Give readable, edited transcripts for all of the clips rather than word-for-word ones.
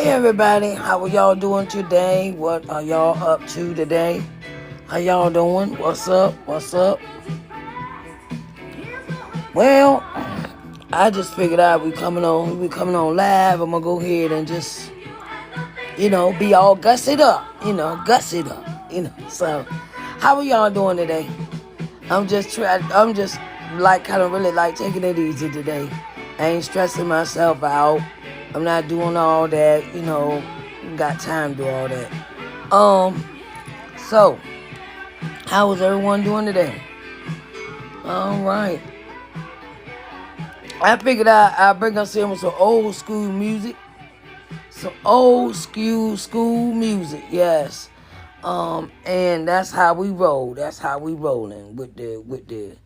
everybody, how are y'all doing today? What are y'all up to today? How y'all doing? What's up? What's up? Well, I just figured out we coming on live. I'm gonna go ahead and just, be all gussied up, gussied up. So, how are y'all doing today? I'm just like kind of really like taking it easy today. I ain't stressing myself out. I'm not doing all that. Got time to do all that. So how is everyone doing today? All right. I figured I'd bring us in with some old school music. Some old school music, yes. And that's how we roll. That's how we rolling with the.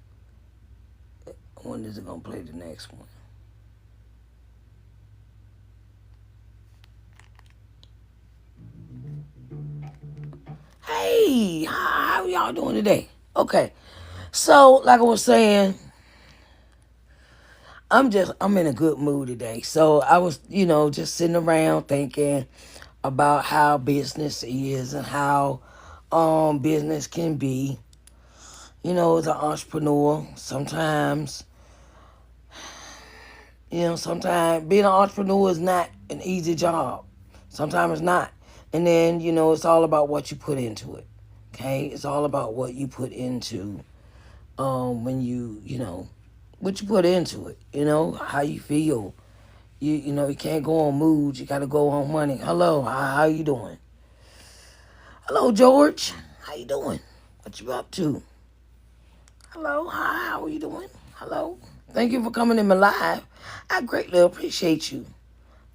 When is it gonna play the next one? Hey, how y'all doing today? Okay, so like I was saying, I'm in a good mood today. So I was, just sitting around thinking about how business is and how business can be. As an entrepreneur, sometimes being an entrepreneur is not an easy job. Sometimes it's not. And then, it's all about what you put into it. Okay? It's all about what you put into when what you put into it, how you feel. You can't go on mood, you gotta go on money. Hello, how you doing? Hello, George. How you doing? What you up to? Hello, hi, how are you doing? Hello. Thank you for coming in my live. I greatly appreciate you.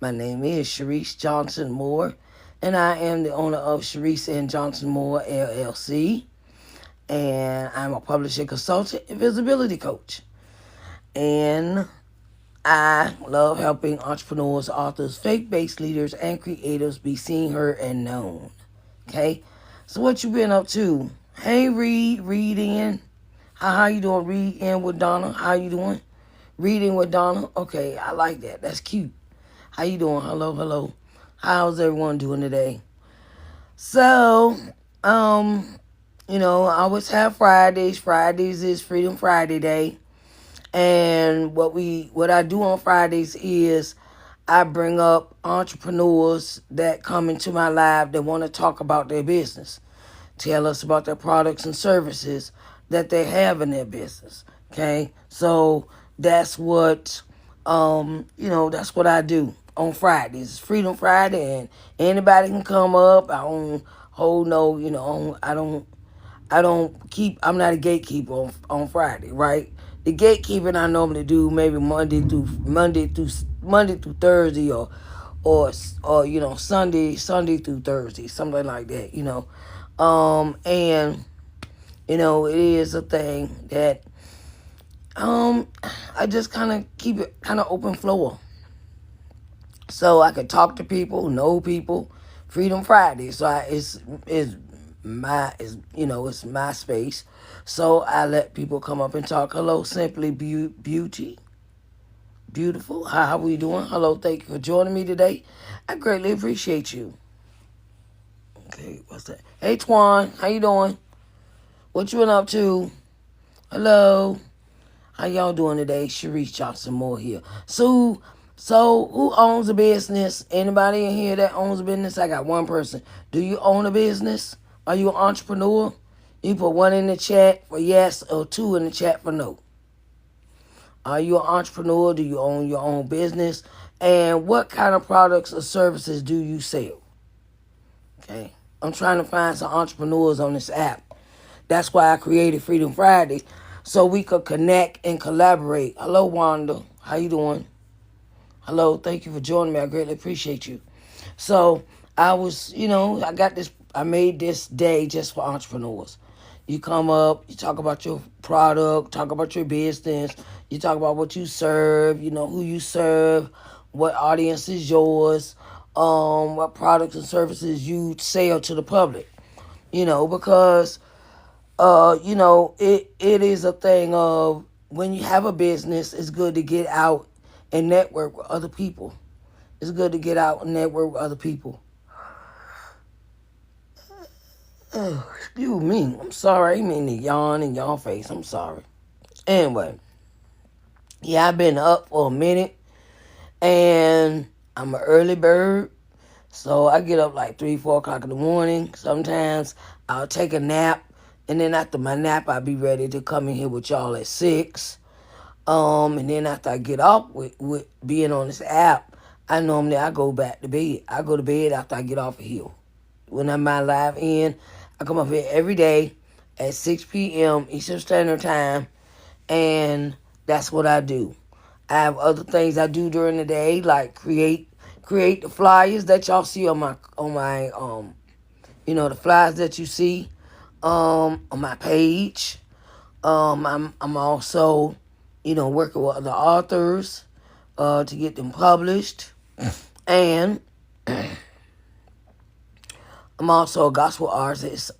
My name is Sharice Johnson Moore, and I am the owner of Sharice and Johnson Moore LLC. And I'm a publishing consultant and visibility coach. And I love helping entrepreneurs, authors, faith-based leaders, and creators be seen, heard, and known. Okay? So what you been up to? Hey, Read in. How you doing? Read in with Donna. How you doing? Reading with Donna. Okay, I like that. That's cute. How you doing? Hello. How's everyone doing today? So, I always have Fridays. Fridays is Freedom Friday Day. And what I do on Fridays is I bring up entrepreneurs that come into my live that want to talk about their business, tell us about their products and services that they have in their business. Okay, so that's what that's what I do on Fridays. It's Freedom Friday, and anybody can come up. I don't hold no, I don't keep. I'm not a gatekeeper on Friday, right? The gatekeeping I normally do maybe Monday through Thursday, or Sunday through Thursday, something like that. And it is a thing that I just kind of keep it kind of open floor, so I could talk to people, know people. Freedom Friday, so it's my space. So I let people come up and talk. Hello, Simply Beauty. Beautiful. How are you doing? Hello, thank you for joining me today. I greatly appreciate you. Okay, what's that? Hey, Twan, how you doing? What you been up to? Hello. How y'all doing today? Sharice Johnson Moore here. So who owns a business? Anybody in here that owns a business? I got one person. Do you own a business? Are you an entrepreneur? You put one in the chat for yes or two in the chat for no. Are you an entrepreneur? Do you own your own business? And what kind of products or services do you sell? Okay. I'm trying to find some entrepreneurs on this app. That's why I created Freedom Fridays, so we could connect and collaborate. Hello, Wanda. How you doing? Hello. Thank you for joining me. I greatly appreciate you. So I was, I made this day just for entrepreneurs. You come up, you talk about your product, talk about your business, you talk about what you serve, who you serve, what audience is yours, what products and services you sell to the public. Because it is a thing of when you have a business, it's good to get out and network with other people. It's good to get out and network with other people. Oh, excuse me. I'm sorry. I didn't mean to yawn in your face. I'm sorry. Anyway, yeah, I've been up for a minute, and I'm an early bird. So I get up like 3, 4 o'clock in the morning. Sometimes I'll take a nap, and then after my nap, I'll be ready to come in here with y'all at 6. And then after I get off with being on this app, I go back to bed. I go to bed after I get off of here. When I'm my live in, I come up here every day at 6 p.m. Eastern Standard Time, and that's what I do. I have other things I do during the day, like create the flyers that y'all see on my the flyers that you see on my page. I'm also working with other authors to get them published, and I'm also a gospel artist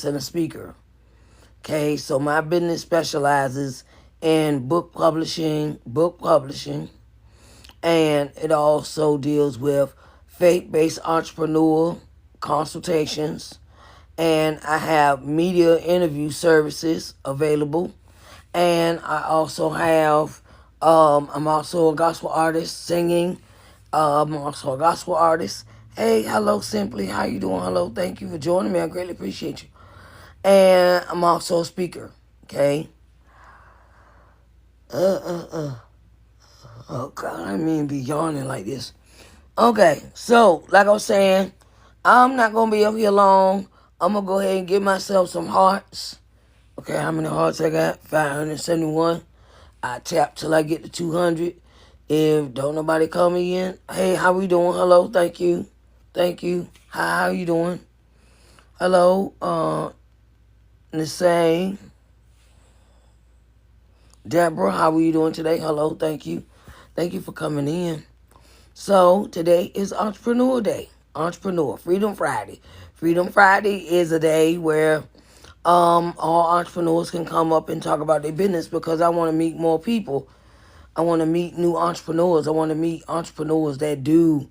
and a speaker. Okay, so my business specializes in book publishing, and it also deals with faith-based entrepreneur consultations, and I have media interview services available, and I also have I'm also a gospel artist singing. I'm also a gospel artist. Hey, hello, Simply. How you doing? Hello, thank you for joining me. I greatly appreciate you. And I'm also a speaker. Okay. Oh God, I mean be yawning like this. Okay, so like I was saying, I'm not gonna be up here long. I'm gonna go ahead and give myself some hearts. Okay, how many hearts I got? 571. I tap till I get to 200. If don't nobody call me in, hey, how we doing? Hello, thank you. How you doing? Hello, the same. Deborah, how are you doing today? Hello, thank you. Thank you for coming in. So today is Entrepreneur Day. Freedom Friday. Freedom Friday is a day where all entrepreneurs can come up and talk about their business, because I want to meet more people. I want to meet new entrepreneurs. I want to meet entrepreneurs that do,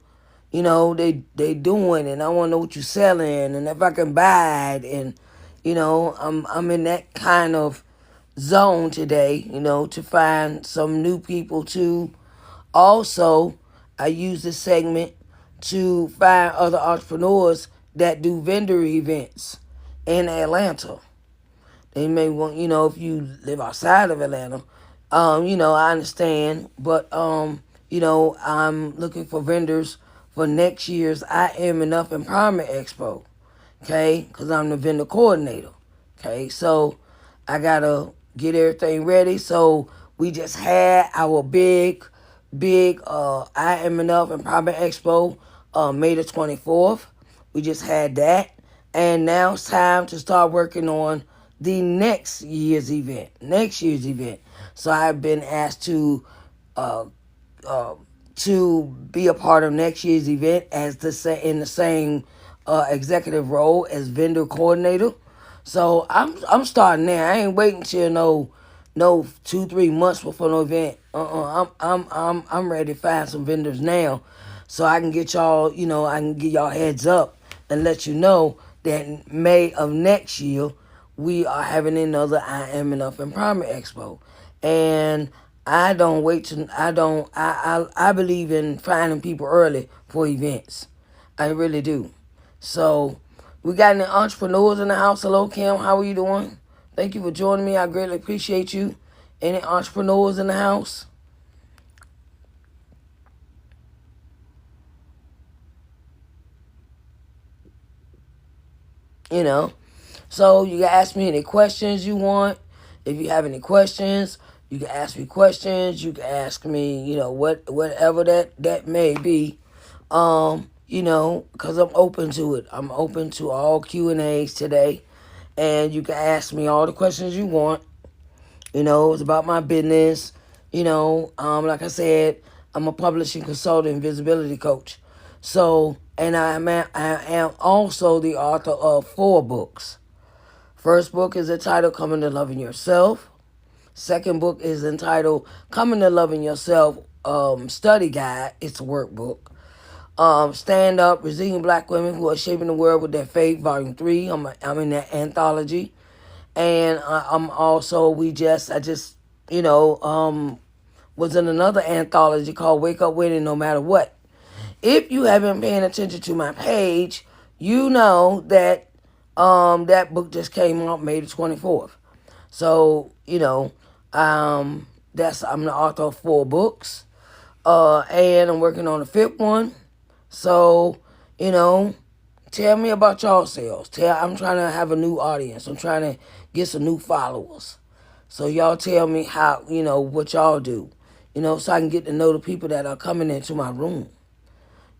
they doing, and I want to know what you're selling, and if I can buy it, and I'm in that kind of zone today, to find some new people too. Also, I use this segment to find other entrepreneurs that do vendor events in Atlanta. They may want, if you live outside of Atlanta, I understand. But, I'm looking for vendors for next year's I Am Enough Empowerment Expo. Okay? Because I'm the vendor coordinator. Okay? So, I got to get everything ready. So, we just had our big I Am Enough Empowerment Expo May the 24th. We just had that. And now it's time to start working on the next year's event. So I've been asked to be a part of next year's event as in the same executive role as vendor coordinator. So I'm starting now. I ain't waiting till no 2-3 months before no event. I'm ready to find some vendors now, so I can get y'all. I can give y'all heads up and let you know that in May of next year we are having another I Am Enough Empowerment Expo, and I don't wait to. I believe in finding people early for events. I really do. So we got any entrepreneurs in the house. Hello, Kim. How are you doing? Thank you for joining me. I greatly appreciate you. Any entrepreneurs in the house? So you can ask me any questions you want. If you have any questions, you can ask me questions. You can ask me, whatever that may be. Because I'm open to it. I'm open to all Q&As today. And you can ask me all the questions you want. It's about my business. Like I said, I'm a publishing consultant and visibility coach. So, and I am also the author of 4 books. First book is entitled Coming to Loving Yourself. Second book is entitled Coming to Loving Yourself Study Guide. It's a workbook. Stand Up, Resilient Black Women Who Are Shaping the World with Their Faith, Volume 3. I'm in that anthology. And I'm also, I just, was in another anthology called Wake Up Winning No Matter What. If you haven't been paying attention to my page, you know that that book just came out May the 24th. So, I'm the author of 4 books. And I'm working on the 5th one. So, tell me about y'all selves. I'm trying to have a new audience. I'm trying to get some new followers. So y'all tell me how, what y'all do. So I can get to know the people that are coming into my room.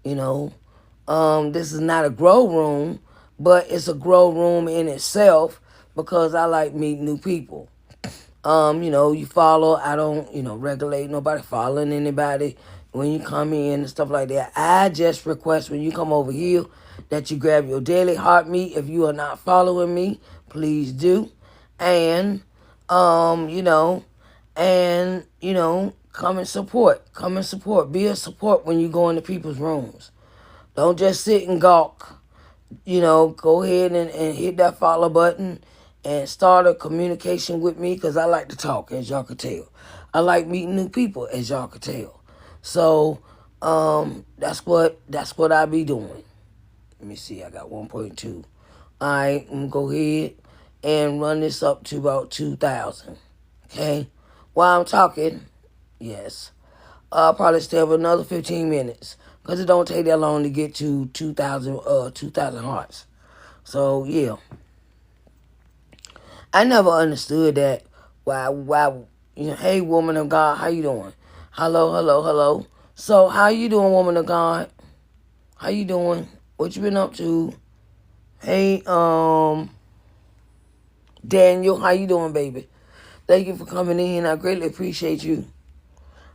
This is not a grow room, but it's a grow room in itself because I like meeting new people. You follow, I don't, regulate nobody following anybody when you come in and stuff like that. I just request when you come over here that you grab your daily heart meat. If you are not following me, please do. And, come and support. Come and support. Be a support when you go into people's rooms. Don't just sit and gawk. Go ahead and hit that follow button and start a communication with me because I like to talk, as y'all can tell. I like meeting new people, as y'all can tell. So, that's what I be doing. Let me see, I got 1.2. All right, I'm going to go ahead and run this up to about 2,000. Okay? While I'm talking, yes, I'll probably stay up another 15 minutes because it don't take that long to get to 2,000 hearts. So, yeah. I never understood that. Why, hey, woman of God, how you doing? Hello. So, how you doing, woman of God? How you doing? What you been up to? Hey, Daniel, how you doing, baby? Thank you for coming in. I greatly appreciate you.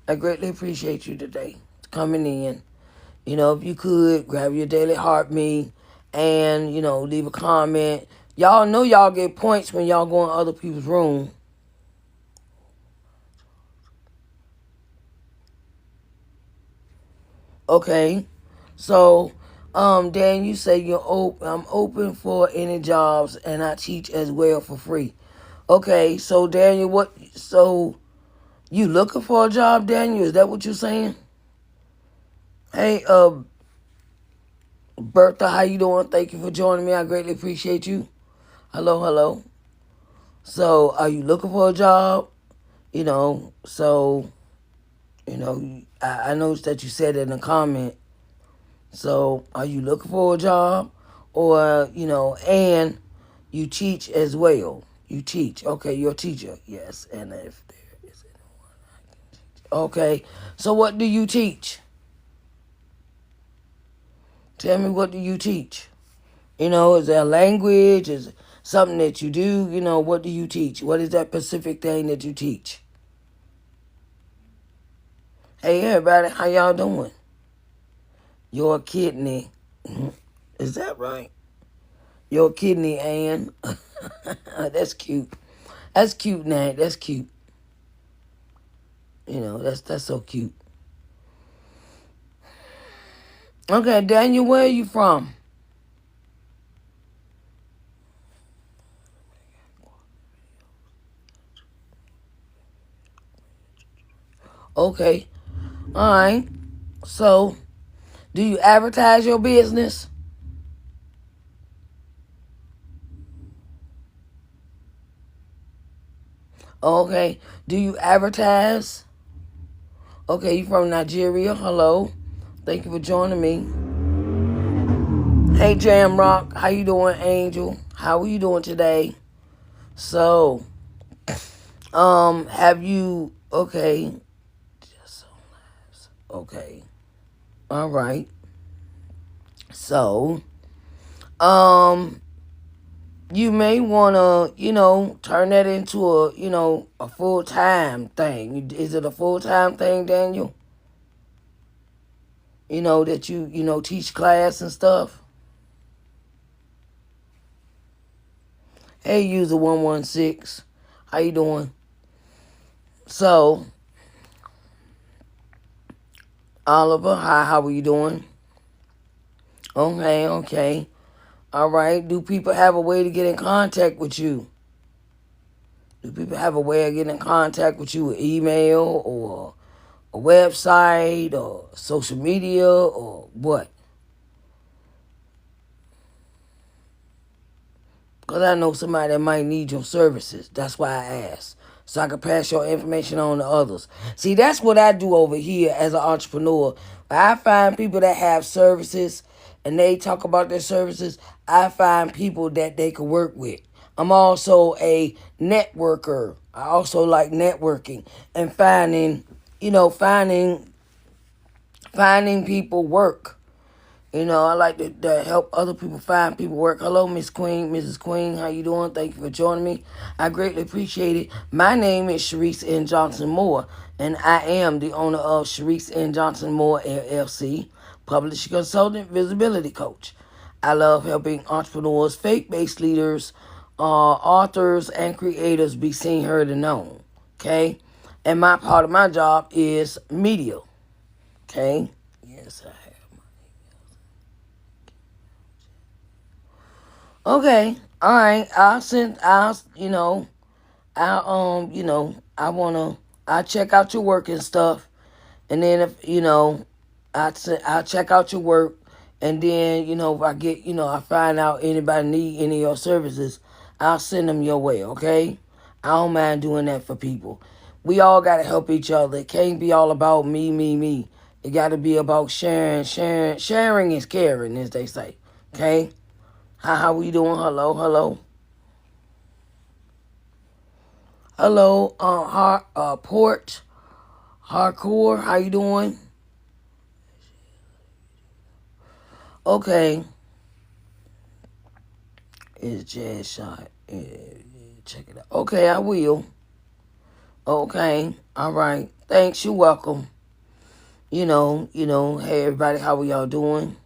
I greatly appreciate you today coming in. If you could, grab your daily heart meat and, leave a comment. Y'all know y'all get points when y'all go in other people's room. Okay. So, Dan, you say I'm open for any jobs and I teach as well for free. Okay, so Daniel, you looking for a job, Daniel? Is that what you're saying? Hey, Bertha, how you doing? Thank you for joining me. I greatly appreciate you. Hello. So, are you looking for a job? I noticed that you said it in a comment. So, are you looking for a job? Or, and you teach as well. You teach. Okay, you're a teacher. Yes, and if there is anyone I can teach. Okay, so what do you teach? Tell me, what do you teach? Is there a language? Is it something that you do? What do you teach? What is that specific thing that you teach? Hey, everybody, how y'all doing? Your kidney. Is that right? Your kidney, Ann. That's cute. That's cute, Nat. That's cute. That's so cute. Okay, Daniel, where are you from? Okay. All right. So, do you advertise your business? Okay. Do you advertise? Okay, you from Nigeria. Hello. Thank you for joining me. Hey, Jamrock. How you doing, Angel? How are you doing today? So, have you... Okay. Okay. All right. So, you may want to, turn that into a full-time thing. Is it a full-time thing, Daniel? That you teach class and stuff? Hey, user 116. How you doing? So, Oliver, how are you doing? Okay, okay. All right. Do people have a way to get in contact with you? Do people have a way of getting in contact with you with email or a website or social media or what? Because I know somebody that might need your services. That's why I asked. So I can pass your information on to others. See, that's what I do over here as an entrepreneur. I find people that have services and they talk about their services. I find people that they can work with. I'm also a networker. I also like networking and finding people work. I like to help other people find people work. Hello, Miss Queen, Mrs. Queen. How you doing? Thank you for joining me. I greatly appreciate it. My name is Sharice N. Johnson Moore, and I am the owner of Sharice N. Johnson Moore, LLC, publishing consultant, visibility coach. I love helping entrepreneurs, faith-based leaders, authors, and creators be seen, heard, and known. Okay? And my part of my job is media. Okay? Yes, I have. Okay. All right. I'll check out your work and stuff. And then I'll check out your work. And then, if I find out anybody need any of your services, I'll send them your way, okay? I don't mind doing that for people. We all got to help each other. It can't be all about me, me, me. It got to be about sharing. Sharing is caring, as they say, okay? How we doing? Hello, hello. Hello, Port Hardcore, how you doing? Okay. It's Jazz Shot. Check it out. Okay, I will. Okay, all right. Thanks, you're welcome. Hey everybody, how we all doing?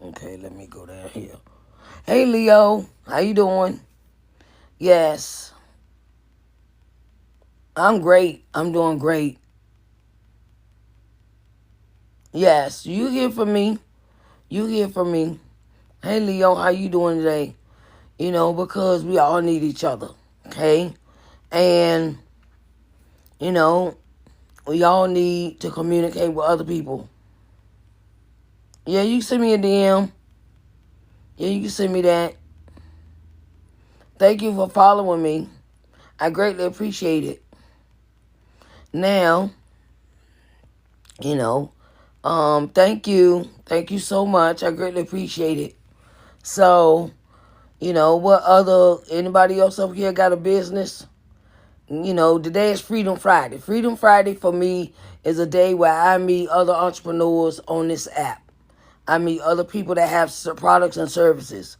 Okay, let me go down here. Hey Leo, how you doing? Yes. I'm great. I'm doing great. Yes, you hear from me. You hear from me. Hey Leo, how you doing today? Because we all need each other. Okay? And, we all need to communicate with other people. Yeah, you can send me a DM. Yeah, you can send me that. Thank you for following me. I greatly appreciate it. Now, thank you. Thank you so much. I greatly appreciate it. So, anybody else up here got a business? Today is Freedom Friday. Freedom Friday for me is a day where I meet other entrepreneurs on this app. I meet other people that have products and services.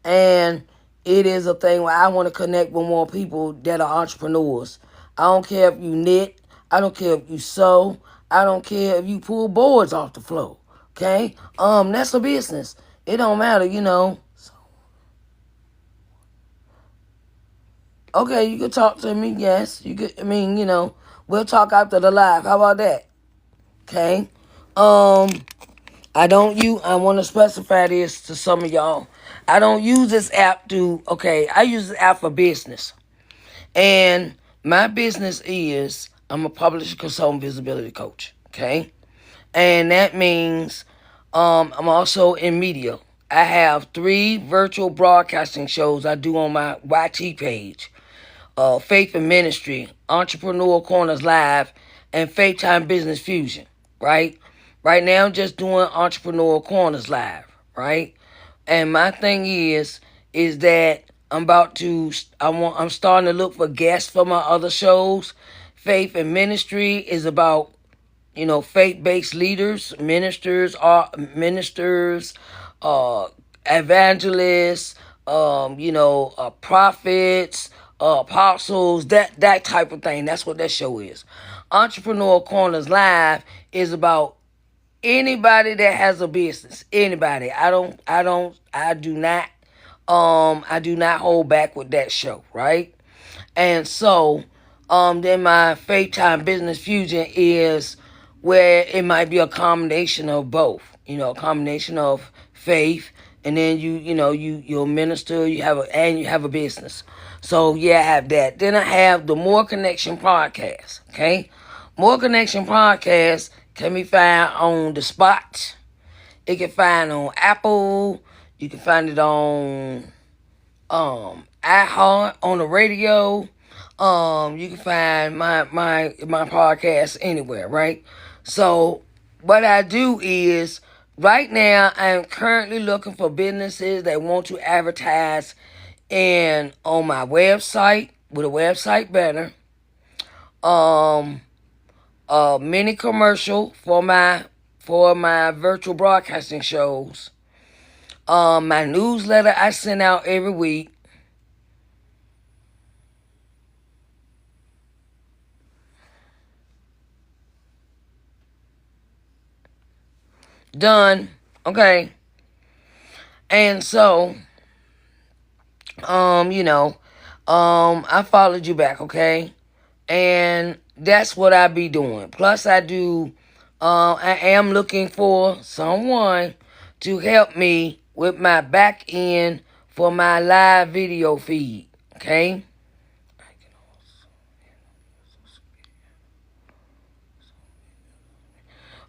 And it is a thing where I want to connect with more people that are entrepreneurs. I don't care if you knit. I don't care if you sew. I don't care if you pull boards off the floor. Okay? That's a business. It don't matter, Okay, you can talk to me, yes. You could, we'll talk after the live. How about that? Okay. I want to specify this to some of y'all. I don't use this app I use this app for business. And my business is, I'm a publisher, consultant, visibility coach. Okay. And that means, I'm also in media. I have 3 virtual broadcasting shows I do on my YT page. Faith and Ministry, Entrepreneur Corners Live, and Faith Time Business Fusion, right? Right now, I'm just doing Entrepreneur Corners Live, right? And my thing is that I'm starting to look for guests for my other shows. Faith and Ministry is about, faith-based leaders, ministers, evangelists, prophets, apostles, that type of thing. That's what that show is. Entrepreneur Corners Live is about anybody that has a business. Anybody. I do not hold back with that show, right? And so, then my Faith Time Business Fusion is where it might be a combination of both. A combination of faith, and then you'll minister. You have a business. So yeah, I have that. Then I have the More Connection podcast. Okay, More Connection podcast can be found on the Spot. It can find on Apple. You can find it on iHeart, on the radio. You can find my podcast anywhere, right? So what I do is right now I am currently looking for businesses that want to advertise on my website with a website banner. A mini commercial for my virtual broadcasting shows. My newsletter I send out every week. Done. Okay. And so, I followed you back, okay? And that's what I be doing. Plus, I am looking for someone to help me with my back end for my live video feed, okay?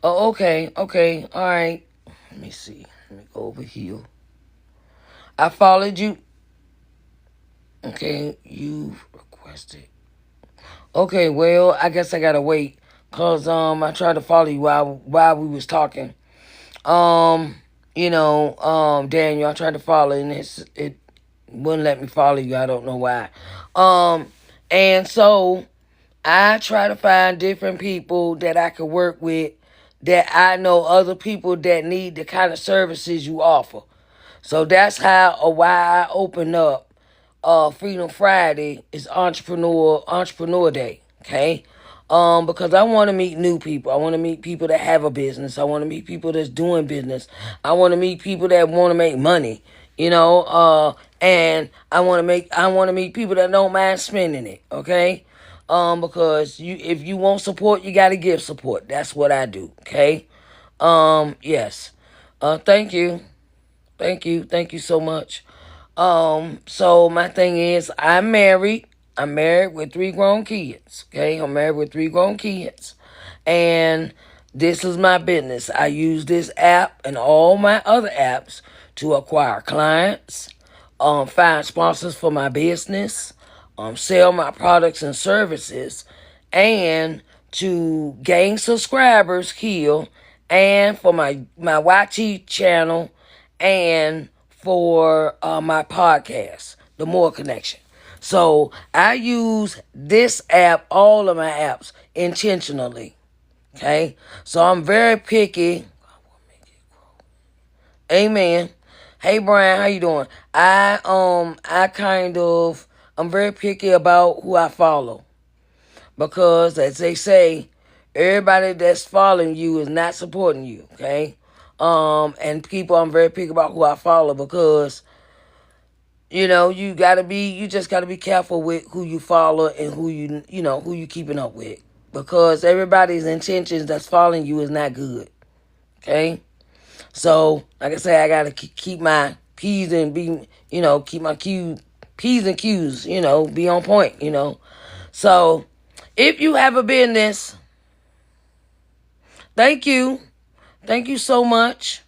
Oh, okay, all right. Let me see. Let me go over here. I followed you. Okay, you requested. Okay, well, I guess I gotta wait, cause I tried to follow you while we was talking. Daniel, I tried to follow and it wouldn't let me follow you. I don't know why. And so I try to find different people that I could work with, that I know other people that need the kind of services you offer. So that's why I open up Freedom Friday is Entrepreneur Day, okay? Because I want to meet new people. I want to meet people that have a business. I want to meet people that's doing business. I want to meet people that want to make money, and I want to meet people that don't mind spending it, okay? Because if you want support, you got to give support. That's what I do, okay? Yes. Thank you. Thank you so much. So my thing is, I'm married. I'm married with 3 grown kids. Okay, I'm married with 3 grown kids, and this is my business. I use this app and all my other apps to acquire clients, find sponsors for my business, sell my products and services, and to gain subscribers here, and for my YT channel, and for my podcast, The More Connection. So I use this app, all of my apps, intentionally. Okay? So I'm very picky. Amen. Hey Brian, how you doing? I'm very picky about who I follow. Because as they say, everybody that's following you is not supporting you, okay? And people, I'm very picky about who I follow, because you just gotta be careful with who you follow and who you keeping up with, because everybody's intentions that's following you is not good. Okay, so like I say, I gotta keep my P's and keep my P's and Q's, be on point, So if you have a business, thank you so much.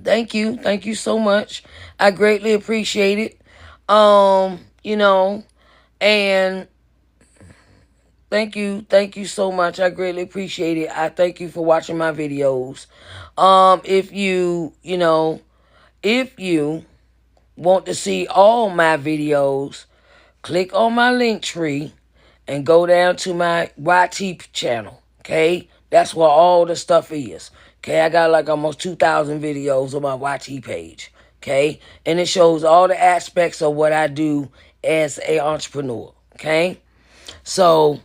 Thank you so much. I greatly appreciate it. And thank you so much. I greatly appreciate it. I thank you for watching my videos. If you want to see all my videos, click on my link tree and go down to my YT channel. Okay, that's where all the stuff is. Okay, I got like almost 2,000 videos on my YT page. Okay, and it shows all the aspects of what I do as a entrepreneur. Okay, so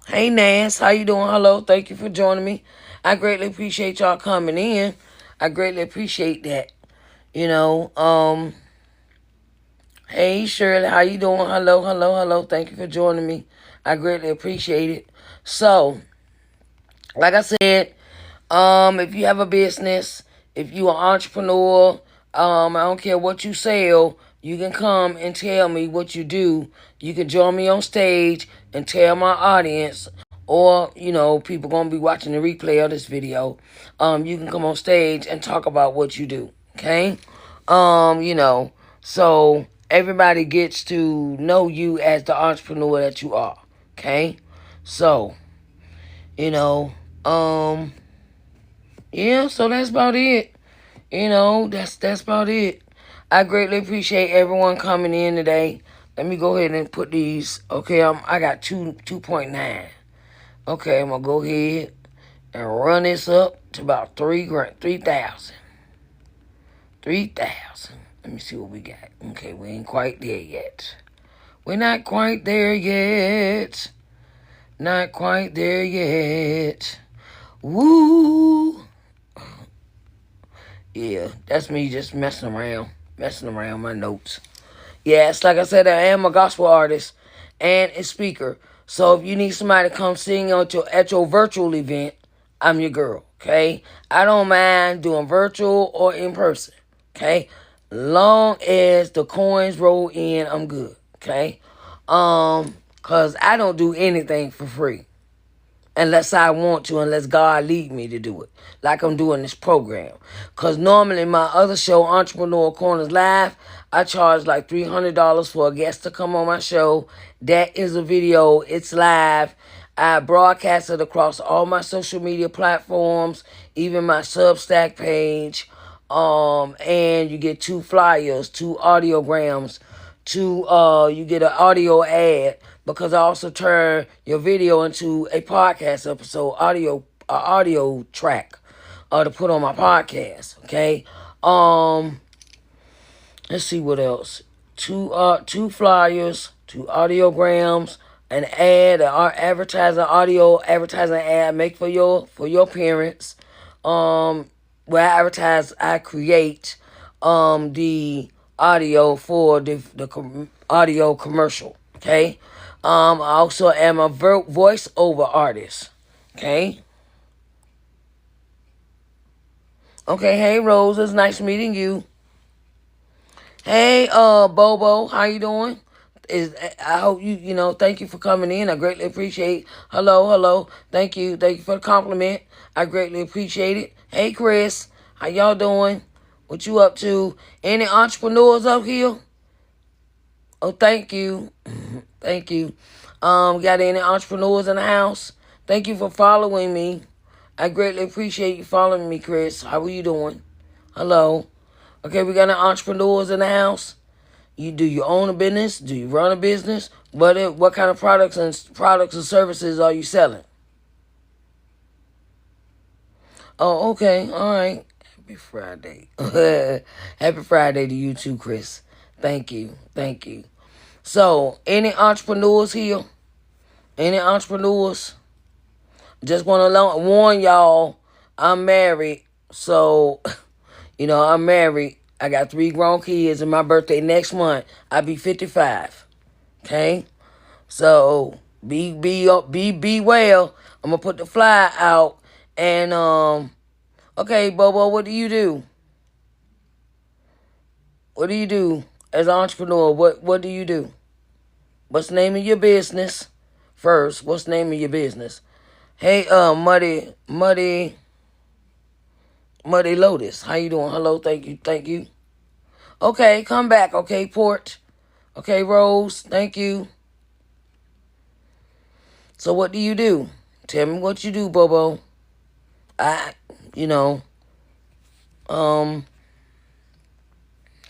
hey Nance, how you doing? Hello, thank you for joining me. I greatly appreciate y'all coming in. I greatly appreciate that. Hey Shirley, how you doing? Hello. Thank you for joining me. I greatly appreciate it. So, like I said, if you have a business, if you an entrepreneur, I don't care what you sell, you can come and tell me what you do. You can join me on stage and tell my audience, or people gonna be watching the replay of this video. You can come on stage and talk about what you do. Okay, so everybody gets to know you as the entrepreneur that you are. Okay, so you know, yeah, so that's about it. That's about it. I greatly appreciate everyone coming in today. Let me go ahead and put these. Okay, I got 2.9. Okay, I'm gonna go ahead and run this up to about 3,000. 3,000. Let me see what we got. Okay, we ain't quite there yet. We're not quite there yet. Not quite there yet. Woo! Yeah, that's me just messing around my notes. Yes, like I said, I am a gospel artist and a speaker. So if you need somebody to come sing at your virtual event, I'm your girl, okay? I don't mind doing virtual or in person, okay? Long as the coins roll in, I'm good, okay? Cause I don't do anything for free. Unless I want to, unless God lead me to do it, like I'm doing this program. Because normally my other show, Entrepreneur Corners Live, I charge like $300 for a guest to come on my show. That is a video. It's live. I broadcast it across all my social media platforms, even my Substack page. And you get 2 flyers, 2 audiograms, you get an audio ad, because I also turn your video into a podcast episode, audio track, to put on my podcast. Okay. Let's see what else. 2 flyers, 2 audiograms, an ad, advertising ad, make for your parents. Where I create the audio for the audio commercial. Okay. I also am a voiceover artist. Okay. Okay. Hey, Rose, it's nice meeting you. Hey, Bobo, how you doing? I hope thank you for coming in. I greatly appreciate. Hello. Thank you for the compliment. I greatly appreciate it. Hey, Chris, how y'all doing? What you up to? Any entrepreneurs up here? Oh, thank you. Thank you. Got any entrepreneurs in the house? Thank you for following me. I greatly appreciate you following me, Chris. How are you doing? Hello. Okay, we got any entrepreneurs in the house. Do you own a business? Do you run a business? What kind of products and services are you selling? Oh, okay. All right. Happy Friday. Happy Friday to you too, Chris. Thank you. So, any entrepreneurs here? Any entrepreneurs? Just want to warn y'all, I'm married. So, I'm married. I got 3 grown kids, and my birthday next month. I'll be 55. Okay? So, be well. I'm going to put the flyer out. And, okay, Bobo, what do you do? What do you do as an entrepreneur? What do you do? What's the name of your business? First, what's the name of your business? Hey, Muddy Lotus, how you doing? Hello, thank you. Okay, come back. Okay, Port. Okay, Rose, thank you. So what do you do? Tell me what you do, Bobo.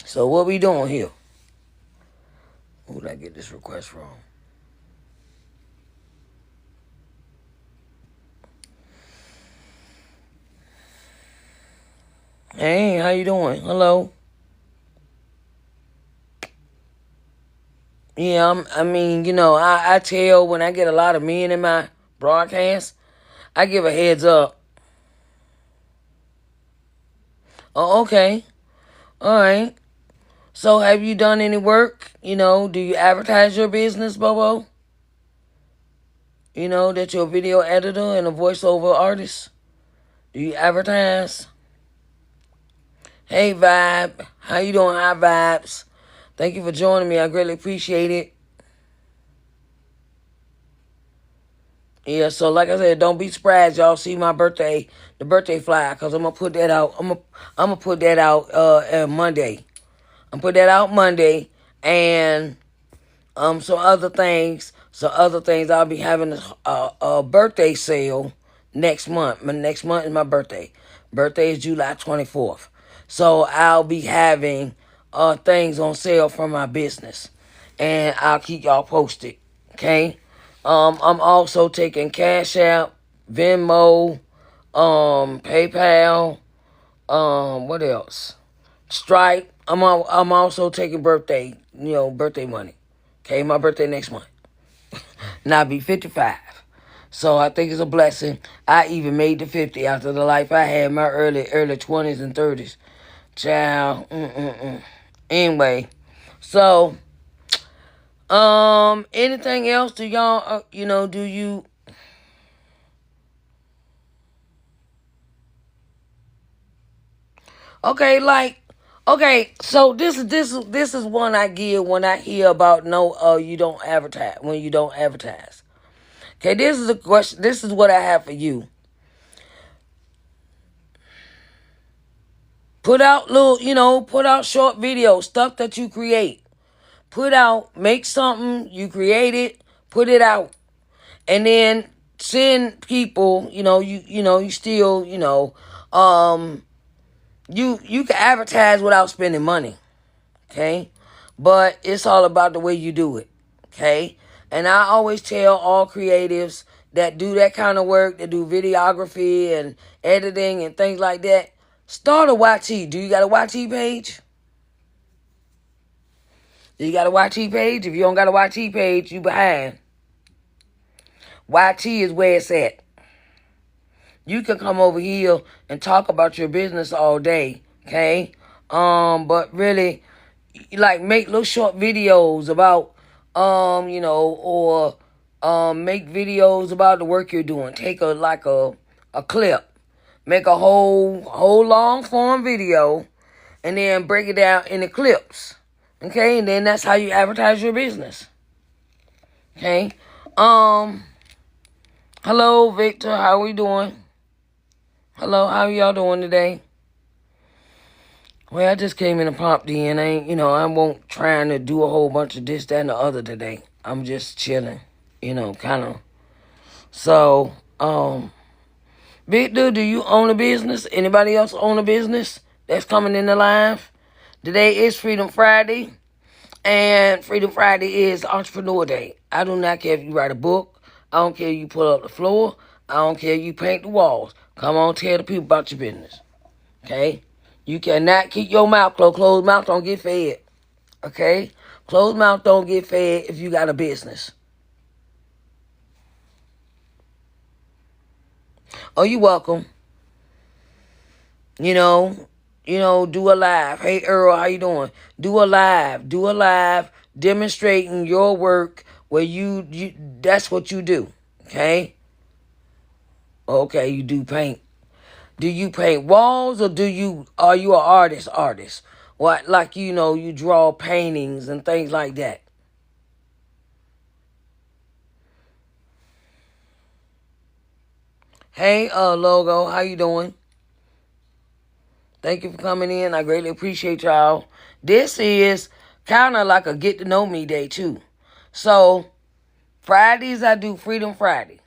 So what we doing here? Who did I get this request from? Hey, how you doing? Hello. Yeah, I tell when I get a lot of men in my broadcast, I give a heads up. Oh, okay. All right. So have you done any work? Do you advertise your business, Bobo? You know that you're a video editor and a voiceover artist? Do you advertise? Hey, Vibe. How you doing? Hi, Vibes. Thank you for joining me. I greatly appreciate it. Yeah, so like I said, don't be surprised y'all see my birthday, the birthday flyer, because I'm going to put that out. I'm gonna put that out Monday. I'm put that out Monday, and some other things. I'll be having a birthday sale next month. Next month is my birthday. Birthday is July 24th. So I'll be having things on sale from my business, and I'll keep y'all posted. Okay. I'm also taking Cash App, Venmo, PayPal. What else? Stripe. I'm also taking birthday money. Okay, my birthday next month. And I'll be 55. So I think it's a blessing. I even made the 50 after the life I had in my early 20s and 30s. Child. Anyway, so anything else? Do y'all do you? Okay, so this is one I give when I hear about you don't advertise when you don't advertise. Okay, this is a question. This is what I have for you. Put out put out short videos, stuff that you create. Make something you created, put it out, and then send people. You still you can advertise without spending money. Okay, but it's all about the way you do it. Okay, and I always tell all creatives that do that kind of work, that do videography and editing and things like that, start a YT. Do you got a YT page? Do you got a YT page? If you don't got a YT page, you behind. YT is where it's at. You can come over here and talk about your business all day, okay? But really, like, make little short videos about, or make videos about the work you're doing. Take a clip, make a whole long form video, and then break it down into clips, okay? And then that's how you advertise your business, okay? Hello, Victor. How we doing? Hello, how y'all doing today? Well, I just came in and popped in. I won't trying to do a whole bunch of this, that, and the other today. I'm just chilling, kind of. So, Victor, do you own a business? Anybody else own a business that's coming in the live? Today is Freedom Friday, and Freedom Friday is Entrepreneur Day. I do not care if you write a book. I don't care if you put up the floor. I don't care if you paint the walls. Come on, tell the people about your business. Okay? You cannot keep your mouth closed. Closed mouth don't get fed. Okay? Closed mouth don't get fed if you got a business. Oh, you're welcome. Do a live. Hey, Earl, how you doing? Do a live demonstrating your work where you that's what you do. Okay? Okay, you do paint. Do you paint walls, or are you an artist? What, like, you draw paintings and things like that? Hey, Logo, how you doing? Thank you for coming in. I greatly appreciate y'all. This is kind of like a get to know me day too. So Fridays I do Freedom Friday.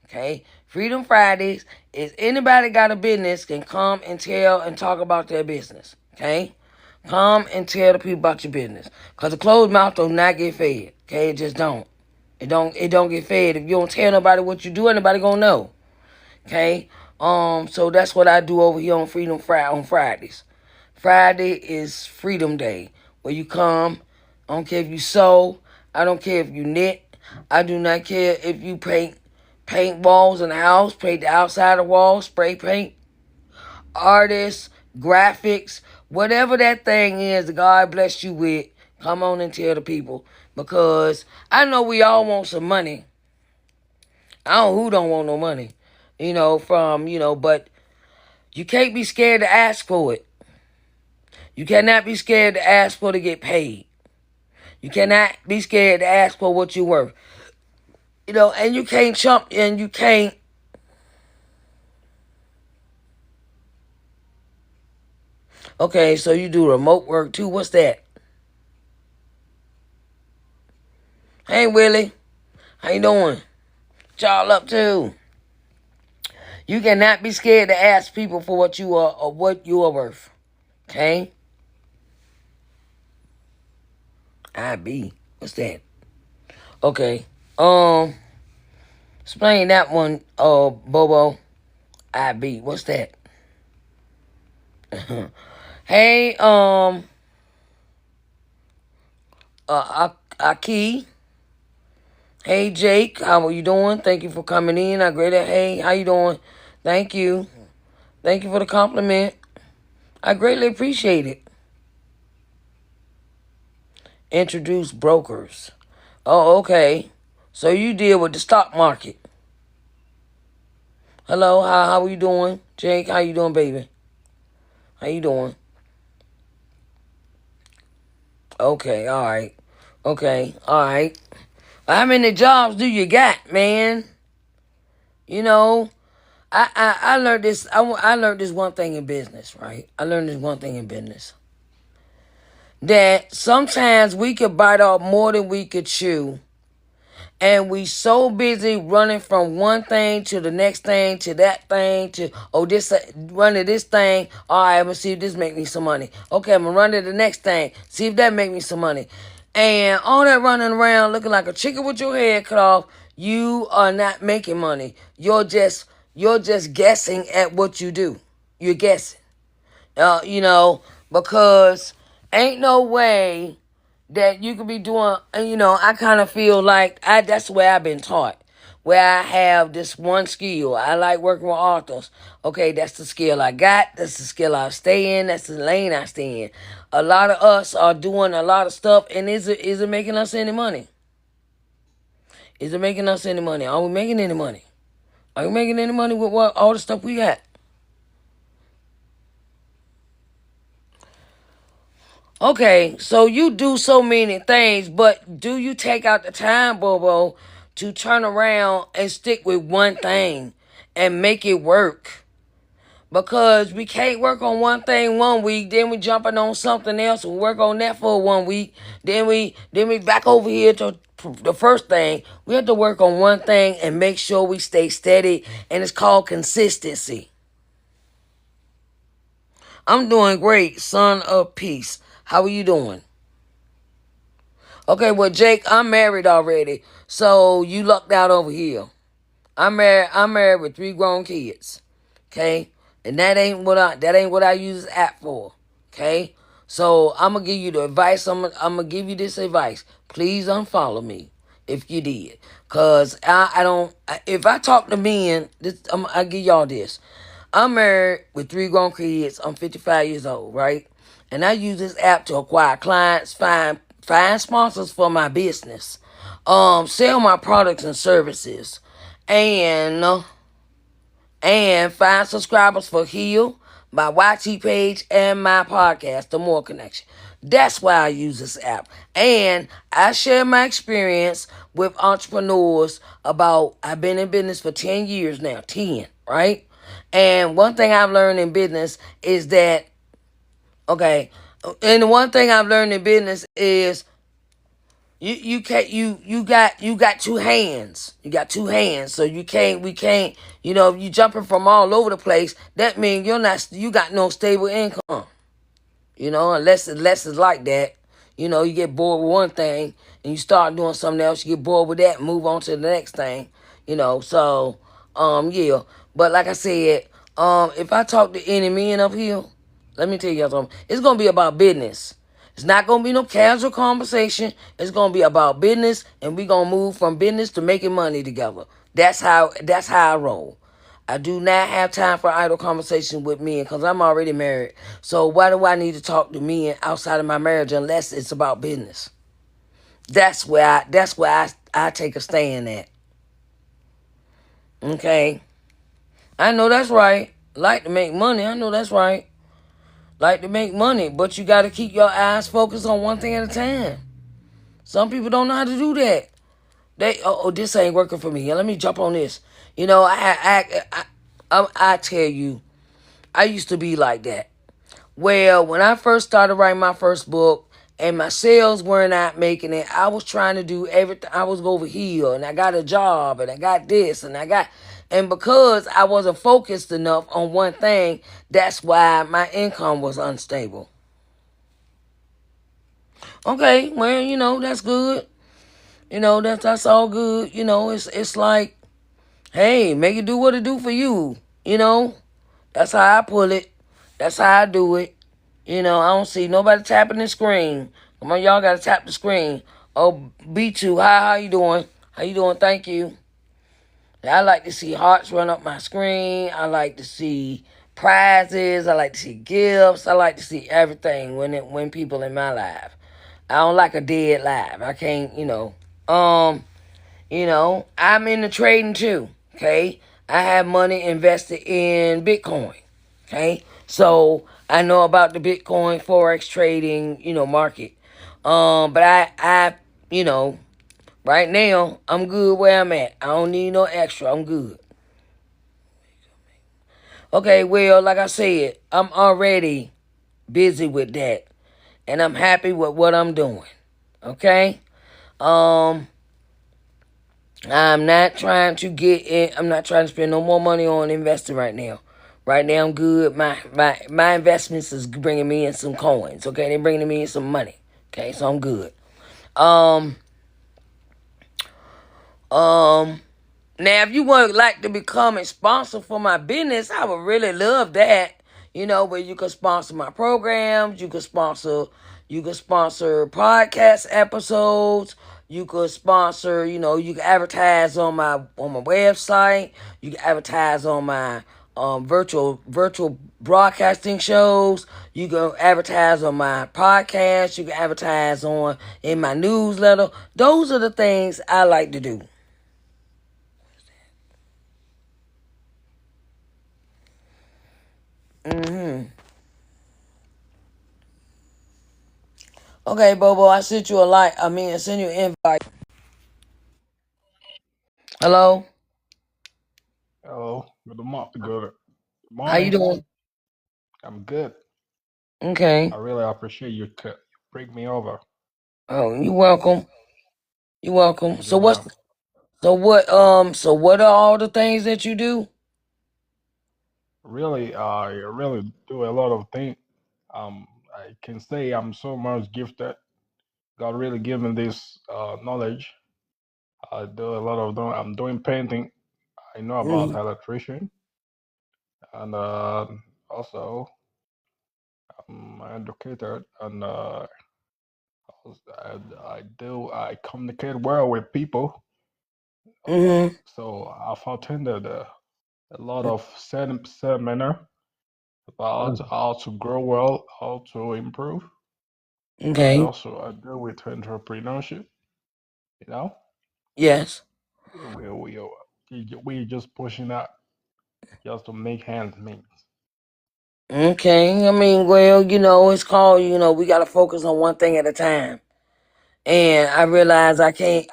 Okay? Freedom Fridays is anybody got a business can come and tell and talk about their business. Okay? Come and tell the people about your business. Because the closed mouth does not get fed. Okay? It just don't. It don't get fed. If you don't tell nobody what you do, anybody gonna know. Okay? So that's what I do over here on Freedom Friday on Fridays. Friday is Freedom Day, where you come. I don't care if you sew. I don't care if you knit. I do not care if you paint walls in the house, paint the outside of walls, spray paint, artists, graphics, whatever that thing is that God bless you with, come on and tell the people. Because I know we all want some money. I don't who don't want no money, from, but you can't be scared to ask for it. You cannot be scared to ask for to get paid. You cannot be scared to ask for what you're worth. And you can't chump and you can't. Okay, so you do remote work too. What's that? Hey, Willie. How you doing? What y'all up to? You cannot be scared to ask people for what you are or what you are worth. Okay? IB. What's that? Okay. Explain that one, Bobo. IB. What's that? Hey, Aki. Hey, Jake. How are you doing? Thank you for coming in. I greatly. Hey, how you doing? Thank you. Thank you for the compliment. I greatly appreciate it. Introduce brokers. Oh, okay. So you deal with the stock market. Hello, how are you doing? Jake, how you doing, baby? How you doing? Okay, all right. Okay, all right. How many jobs do you got, man? I learned this. I learned this one thing in business, right? I learned this one thing in business. That sometimes we could bite off more than we could chew. And we so busy running from one thing to the next thing to that thing to this running this thing. All right, I'm gonna see if this make me some money. Okay, I'm gonna run to the next thing. See if that make me some money. And all that running around looking like a chicken with your head cut off, you are not making money. You're just guessing at what you do. You're guessing. Because ain't no way that you could be doing, I kind of feel like that's the way I've been taught. Where I have this one skill. I like working with authors. Okay, that's the skill I got. That's the skill I stay in. That's the lane I stay in. A lot of us are doing a lot of stuff, and is it making us any money? Is it making us any money? Are we making any money? Are we making any money with all the stuff we got? Okay, so you do so many things, but do you take out the time, Bobo, to turn around and stick with one thing and make it work? Because we can't work on one thing one week, then we jumping on something else and work on that for 1 week. Then we back over here to the first thing. We have to work on one thing and make sure we stay steady, and it's called consistency. I'm doing great, son of peace. How are you doing? Okay, well, Jake, I'm married already, so you lucked out over here. I'm married. I'm married with 3 grown kids. Okay, and that ain't what I use this app for. Okay, so I'm gonna give you the advice. I'm gonna give you this advice. Please unfollow me if you did, cause I don't. If I talk to men, I give y'all this. I'm married with 3 grown kids. I'm 55 years old, right? And I use this app to acquire clients, find sponsors for my business, sell my products and services, and find subscribers for Heal, my YT page, and my podcast, The More Connection. That's why I use this app. And I share my experience with entrepreneurs I've been in business for 10 years now, 10, right? And one thing I've learned in business is that, okay, and the one thing I've learned in business is you can't you got 2 hands. You got 2 hands, so we can't if you jumping from all over the place, that means you got no stable income. Unless it's like that. You get bored with one thing and you start doing something else, you get bored with that and move on to the next thing. So yeah. But like I said, if I talk to any men up here, let me tell you something. It's gonna be about business. It's not gonna be no casual conversation. It's gonna be about business, and we gonna move from business to making money together. That's how I roll. I do not have time for idle conversation with men because I'm already married. So why do I need to talk to men outside of my marriage unless it's about business? That's where I take a stand at. Okay. I know that's right. Like to make money. I know that's right. Like to make money, but you got to keep your eyes focused on one thing at a time. Some people don't know how to do that. This ain't working for me. Let me jump on this. You know, I tell you, I used to be like that. Well, when I first started writing my first book and my sales were not making it, I was trying to do everything. I was over here and I got a job and I got this and and because I wasn't focused enough on one thing, that's why my income was unstable. Okay, well, that's good. That's all good. It's like, hey, make it do what it do for you. You know, that's how I pull it. That's how I do it. I don't see nobody tapping the screen. Come on, y'all gotta tap the screen. Oh, B2, hi, how you doing? How you doing? Thank you. I like to see hearts run up my screen. I like to see prizes. I like to see gifts. I like to see everything when people in my life. I don't like a dead live. I can't, I'm into trading too. Okay. I have money invested in Bitcoin. Okay. So I know about the Bitcoin Forex trading, market. But you know, right now I'm good where I'm at. I don't need no extra. I'm good. Okay, well, like I said, I'm already busy with that. And I'm happy with what I'm doing. Okay? Um, I'm not trying to get in. I'm not trying to spend no more money on investing right now. Right now, I'm good. My investments is bringing me in some coins. Okay, they're bringing me in some money. Okay, so I'm good. Um, um. Now, if you would like to become a sponsor for my business, I would really love that. Where you could sponsor my programs, you could sponsor podcast episodes, you could sponsor, you can advertise on my website, you can advertise on my virtual broadcasting shows, you can advertise on my podcast, you can advertise on in my newsletter. Those are the things I like to do. Mm-hmm. Okay, Bobo, I sent you a like. I send you an invite. Hello? Hello, good How you morning. doing? I'm good. Okay. I really appreciate you to bring me over. Oh, you welcome. You welcome. Thank you, man. So what are all the things that you do? Really, I really do a lot of things. I can say I'm so much gifted. God really gave me this knowledge. I do a lot of them. I'm doing painting. I know about Mm-hmm. electrician, and also I'm educated, and I communicate well with people. Mm-hmm. So I've attended a lot of seminar about how to grow well, how to improve, and Okay. also I deal with entrepreneurship. You know, Yes. we we we just pushing out just to make ends meet. Okay. Well, it's called, we gotta focus on one thing at a time. And I realize I can't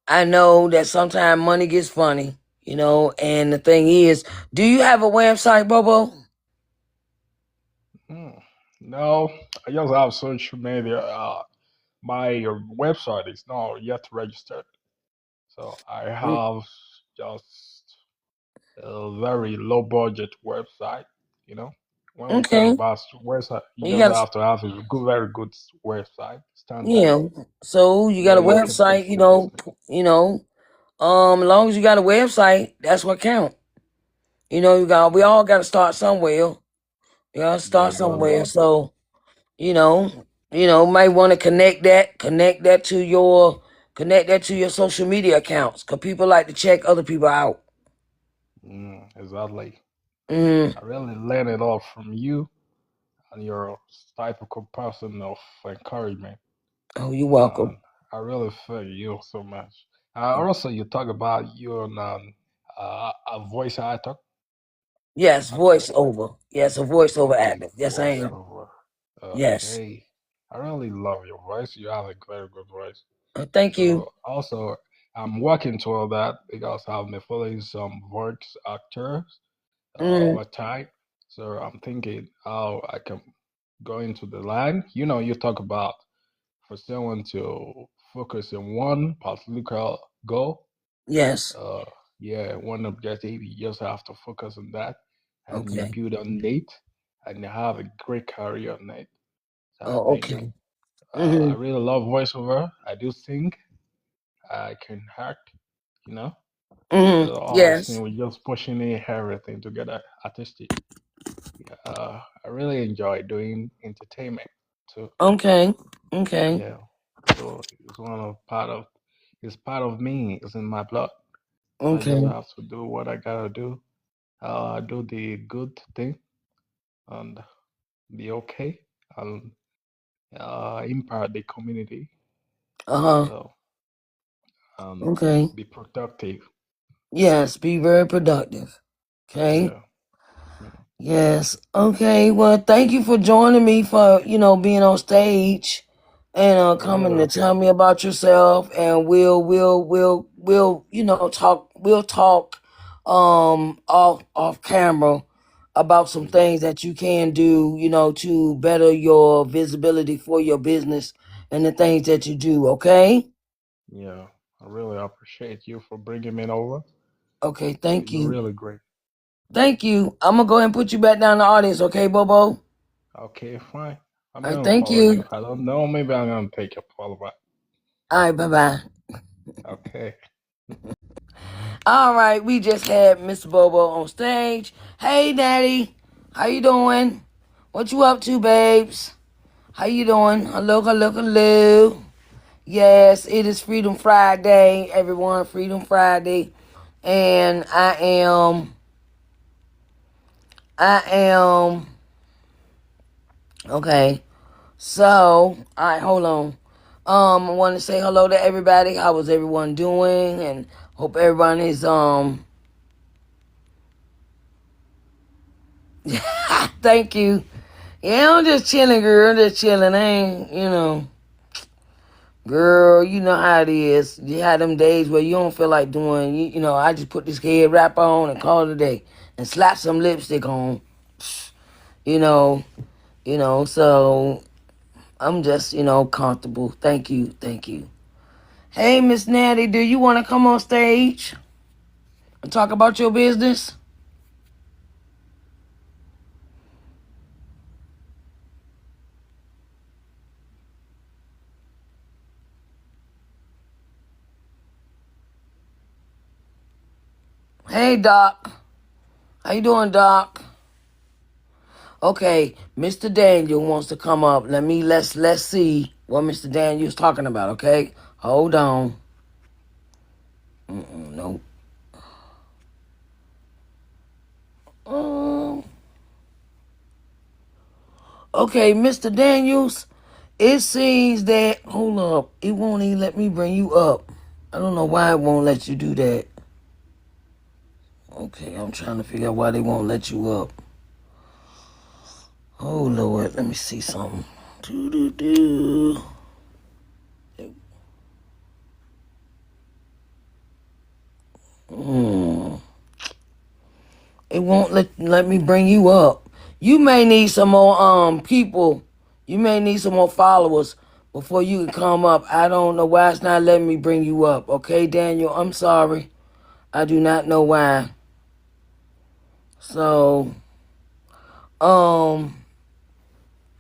I know that sometimes money gets funny, and the thing is, do you have a website, Bobo? Hmm. No, I just have social media. My website is not yet registered, so I have just a very low budget website. You know, when we talk Okay. about website, you You just got have to have a good, very good website standard yeah. So you got a where you can website, push your business. as long as you got a website, that's what count. We Mm, all gotta start somewhere. You gotta start exactly. somewhere. So, you know, might want to connect that to your social media accounts. Cause people like to check other people out. Exactly. Mm. I really learned it all from you and your typical person of encouragement. Oh, you're welcome. And I really thank you so much. Also, you talk about you a voice actor. Yes, Actor. voiceover. Yes, a voiceover Okay, actor. Yes, I am. voiceover. Yes. Okay. I really love your voice. You have a very good voice. Thank you. So also, I'm working toward that because I've been following some voice actors Mm, over time. So I'm thinking how I can go into the line. You know, you talk about for someone to focus on one particular goal. yes. Uh, yeah, one objective. You just have to focus on that, and you Okay. build on it, and you have a great career on it. So I Oh, think okay. I Mm-hmm. really love voiceover. I do sing. I can act. You know. Mm-hmm. So all this thing Yes. we just pushing in everything together artistic. I really enjoy doing entertainment too. Okay. Okay. Yeah. So it's part of me. It's in my blood. So I just Okay. have to do what I gotta do. Do the good thing and be okay and impact the community. Uh-huh. So Okay. be productive. Yes, be very productive. Okay. Yeah. Yeah. Yes. Okay. Well, thank you for joining me for, being on stage and I coming really to tell me appreciate. about yourself, and we'll talk off camera about some Yeah. things that you can do, to better your visibility for your business and the things that you do, okay? Yeah. I really appreciate you for bringing me over. Okay, So thank you're you. really great. Thank you. I'm gonna go ahead and put you back down in the audience, okay, Bobo? Okay, fine. I'm All right, gonna thank follow you. you. If I don't know, maybe I'm gonna take your follow back. All right, bye-bye. Okay. All right, we just had Mr. Bobo on stage. Hey, Daddy, how you doing? What you up to, babes? How you doing? Hello, hello, hello. Yes, it is Freedom Friday, everyone. Freedom Friday, and I am. Okay, so all right, hold on. I want to say hello to everybody. How was everyone doing? And hope everyone is Thank you. Yeah, I'm just chilling, girl. I'm just chilling. I ain't, girl, you know how it is. You had them days where you don't feel like doing, I just put this head wrap on and call it a day and slap some lipstick on, you know, so I'm just, comfortable. Thank you. Thank you. Hey, Miss Natty, do you want to come on stage and talk about your business? Hey, Doc. How you doing, Doc? Okay, Mr. Daniel wants to come up. Let's see what Mr. Daniel's talking about. Okay, hold on. Nope. Um. Okay, Mr. Daniels. It seems that hold up. It won't even let me bring you up. I don't know why it won't let you do that. Okay, I'm trying to figure out why they won't let you up. Oh Lord, let me see something. Do do do. Hmm. It won't let me bring you up. You may need some more people. You may need some more followers before you can come up. I don't know why it's not letting me bring you up. Okay, Daniel, I'm sorry. I do not know why. So, um,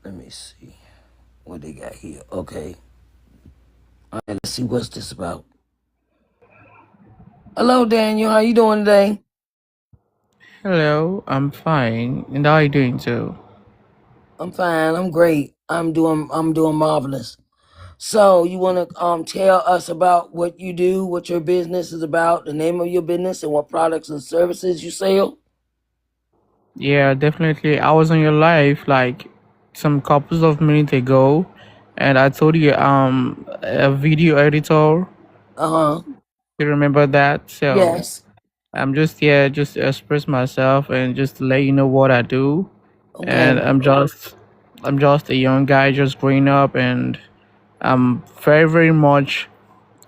let me see what they got here. Okay. All right, let's see what's this about. Hello, Daniel. How you doing today? Hello, I'm fine. And how are you doing too? I'm fine. I'm great. I'm doing marvelous. So you want to tell us about what you do, what your business is about, the name of your business, and what products and services you sell? Yeah, definitely. I was on your live like some couples of minutes ago, and I told you a video editor. Uh huh. You remember that? So Yes. I'm just here just to express myself and just to let you know what I do. And Okay. I'm just a young guy just growing up, and I'm very very much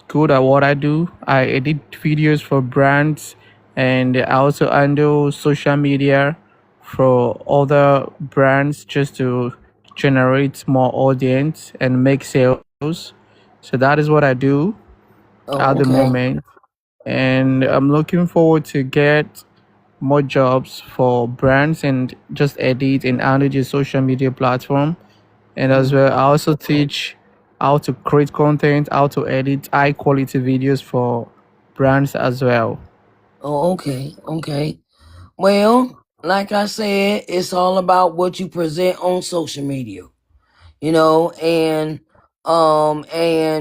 good at what I do. I edit videos for brands, and I also handle social media for other brands just to generate more audience and make sales. So that is what I do at Oh, the okay. moment, and I'm looking forward to get more jobs for brands and just edit and handle the social media platform. And as Mhm. well, I also teach how to create content, how to edit high quality videos for brands as well. Oh, okay. Okay. Well, like I said, it's all about what you present on social media. And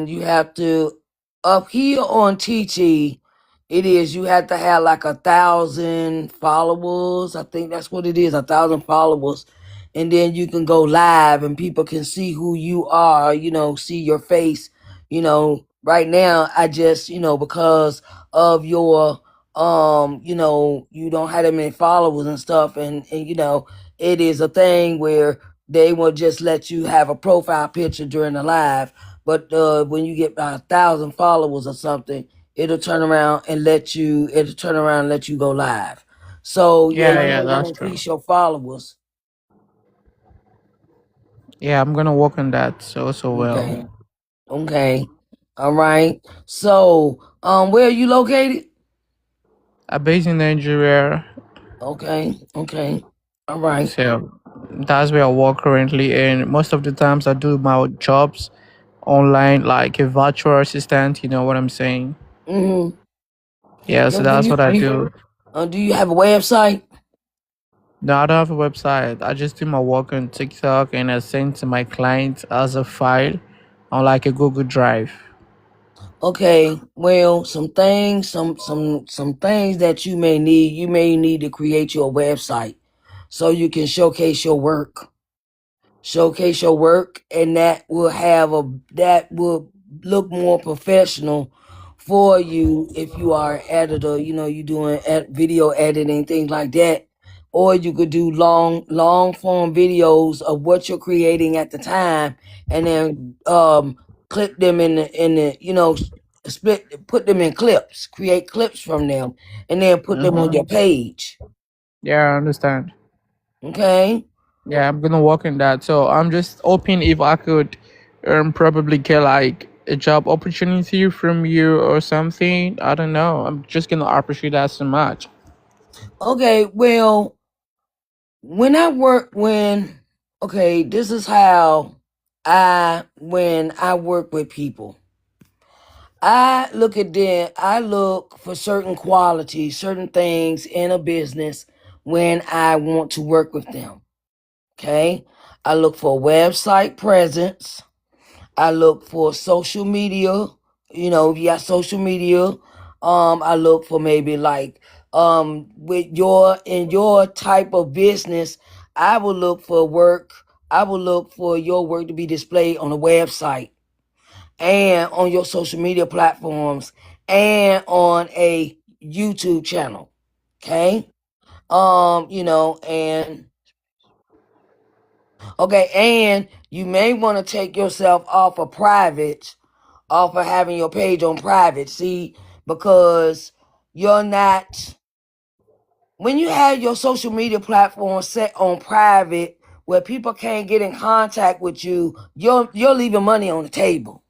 you have to, up here on TT, it is, you have to have like 1,000 followers. I think that's what it is, 1,000 followers. And then you can go live and people can see who you are, see your face. Right now I just, because of your you don't have that many followers and stuff, and it is a thing where they will just let you have a profile picture during the live. But when you get about 1,000 followers or something, it'll turn around and let you go live. So yeah, Yeah, you yeah, may want to that's true. increase your followers. Yeah, I'm gonna work on that so well. Okay. Okay. All right. So where are you located? I'm based in Nigeria, Okay. Okay. All right. so that's where I work currently, and most of the times I do my jobs online, like a virtual assistant. You know what I'm saying? Mm-hmm. Yeah, So so that's what I do. do you have a website? No, I don't have a website. I just do my work on TikTok and I send to my clients as a file on like a Google Drive. Okay, well, some things that you may need to create your website so you can showcase your work, and that will look more professional for you if you are an editor. You doing video editing, things like that. Or you could do long form videos of what you're creating at the time, and then clip them in the split put them in clips, create clips from them, and then put them on your Mm-hmm. page. Yeah, I understand. Okay. Yeah, I'm gonna work on that. So I'm just hoping if I could probably get like a job opportunity from you or something. I don't know. I'm just gonna appreciate that so much. Okay, well, when I work when okay, this is how when I work with people. I look for certain qualities, certain things in a business when I want to work with them. Okay? I look for website presence. I look for social media. If you got social media. I look for maybe like with your type of business, I will look for work. I will look for your work to be displayed on a website and on your social media platforms and on a YouTube channel. Okay? And okay, and you may want to take yourself off of having your page on private. See, because you're not, when you have your social media platform set on private where people can't get in contact with you, you're leaving money on the table.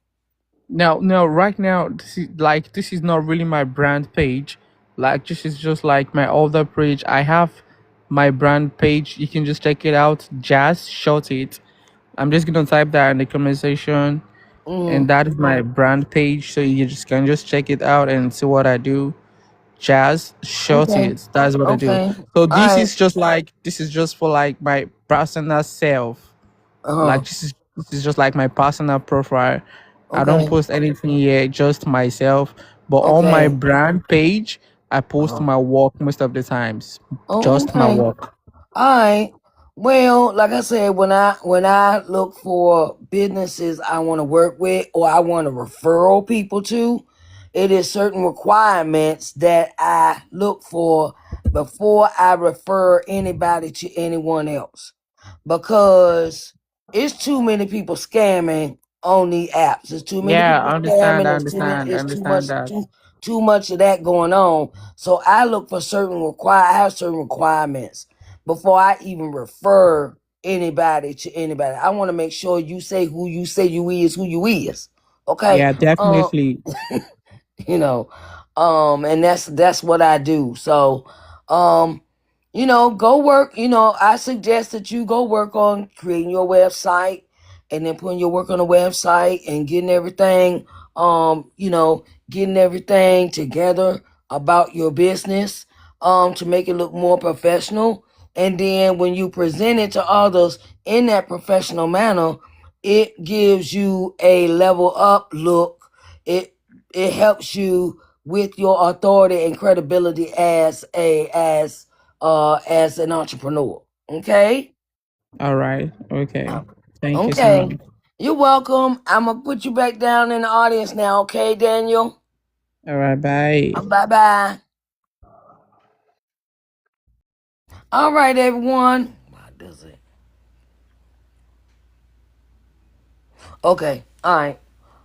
Now, no, right now this is not really my brand page. Like this is just like my older page. I have my brand page. You can just check it out. Jazz Short It. I'm just gonna type that in the comment section, and Mm-hmm. that is my brand page. So you just can just check it out and see what I do. Jazz Short Okay. It. That's what I do. Okay. So All right. this is just for like my personal self. Uh-huh. Like this is just like my personal profile. I don't Okay. post anything here, just myself. But on my Okay. brand page, I post Uh-huh. my work most of the times. Oh, Just my okay. work. All right. Well, like I said, when I look for businesses I want to work with or I want to referral people to, it is certain requirements that I look for before I refer anybody to anyone else, because it's too many people scamming on the apps. There's too many Yeah, people I scamming. understand. I There's too many. understand. I It's too much. understand that. Too much of that going on. So I look for I have certain requirements before I even refer anybody to anybody. I want to make sure you say who you say you is, who you is. Okay. Yeah, definitely. You know, and that's what I do. So, um, go work. I suggest that you go work on creating your website, and then putting your work on the website and getting everything together about your business, to make it look more professional. And then when you present it to others in that professional manner, it gives you a level up look. It helps you with your authority and credibility as an entrepreneur. Okay? All right. Okay. Thank you so Okay. much. You're welcome. I'm gonna put you back down in the audience now, okay, Daniel? All right. Bye. Bye bye. All right, everyone. Why does it? Okay. All right.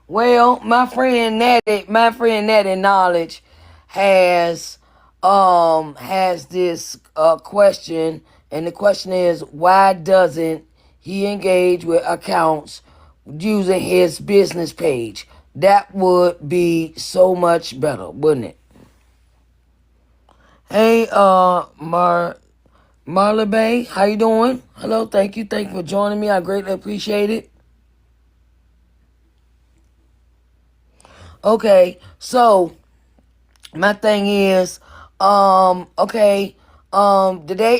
Well, my friend Natty Knowledge has this question, and the question is, why doesn't he engage with accounts using his business page? That would be so much better, wouldn't it? Hey, Marla Bay, how you doing? Hello, thank you for joining me. I greatly appreciate it. Okay, so my thing is, today